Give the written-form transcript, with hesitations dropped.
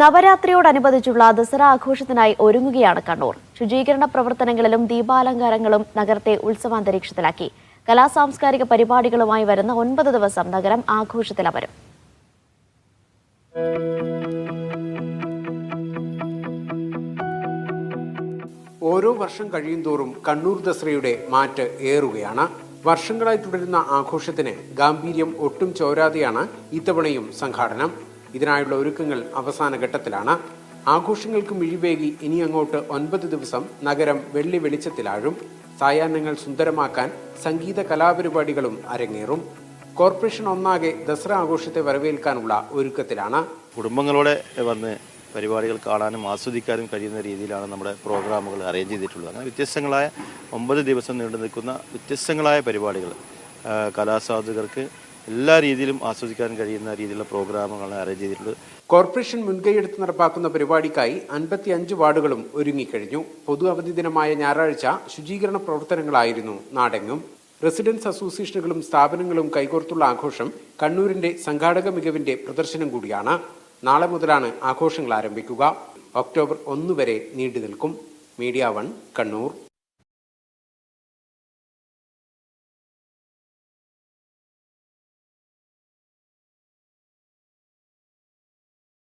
നവരാത്രിയോടനുബന്ധിച്ചുള്ള ദസറ ആഘോഷത്തിനായി ഒരുങ്ങുകയാണ് കണ്ണൂർ. ശുചീകരണ പ്രവർത്തനങ്ങളിലും ദീപാലങ്കാരങ്ങളും നഗരത്തെ ഉത്സവാന്തരീക്ഷത്തിലാക്കി. കലാസാംസ്കാരിക പരിപാടികളുമായി വരുന്ന 9 ദിവസം നഗരം ആഘോഷത്തിലമരും. ഓരോ വർഷം കഴിയുന്തോറും കണ്ണൂർ ദസറയുടെ മാറ്റ് ഏറുകയാണ്. വർഷങ്ങളായി തുടരുന്ന ആഘോഷത്തിന് ഗാംഭീര്യം ഒട്ടും ചോരാതെയാണ് ഇത്തവണയും സംഘാടനം. ഇതിനായുള്ള ഒരുക്കങ്ങൾ അവസാന ഘട്ടത്തിലാണ്. ആഘോഷങ്ങൾക്ക് മിഴിവേകി ഇനി അങ്ങോട്ട് 9 ദിവസം നഗരം വെള്ളി വെളിച്ചത്തിലാഴും. സായാഹ്നങ്ങൾ സുന്ദരമാക്കാൻ സംഗീത കലാപരിപാടികളും അരങ്ങേറും. കോർപ്പറേഷൻ ഒന്നാകെ ദസറ ആഘോഷത്തെ വരവേൽക്കാനുള്ള ഒരുക്കത്തിലാണ്. കുടുംബങ്ങളോടെ വന്ന് പരിപാടികൾ കാണാനും ആസ്വദിക്കാനും കഴിയുന്ന രീതിയിലാണ് നമ്മുടെ പ്രോഗ്രാമുകൾ അറേഞ്ച് ചെയ്തിട്ടുള്ളത്. അങ്ങനെ വ്യത്യസ്തങ്ങളായ 9 ദിവസം നീണ്ടു നിൽക്കുന്ന വ്യത്യസ്തങ്ങളായ പരിപാടികൾ കലാസ്വാദകർക്ക് എല്ലാ രീതിയിലും ആസ്വദിക്കാൻ കഴിയുന്ന രീതിയിലുള്ള പ്രോഗ്രാമുകളാണ് അറേഞ്ച് ചെയ്തിട്ടുള്ളത്. കോർപ്പറേഷൻ മുൻകൈയെടുത്ത് നടപ്പാക്കുന്ന പരിപാടിക്കായി 55 വാർഡുകളും ഒരുങ്ങിക്കഴിഞ്ഞു. പൊതു അവധി ദിനമായ ഞായറാഴ്ച ശുചീകരണ പ്രവർത്തനങ്ങളായിരുന്നു നാടെങ്ങും. റെസിഡൻസ് അസോസിയേഷനുകളും സ്ഥാപനങ്ങളും കൈകോർത്തുള്ള ആഘോഷം കണ്ണൂരിന്റെ സംഘാടക മികവിന്റെ പ്രദർശനം കൂടിയാണ്. നാളെ മുതലാണ് ആഘോഷങ്ങൾ ആരംഭിക്കുക. ഒക്ടോബർ 1 വരെ നീണ്ടു നിൽക്കും. മീഡിയ 1 കണ്ണൂർ.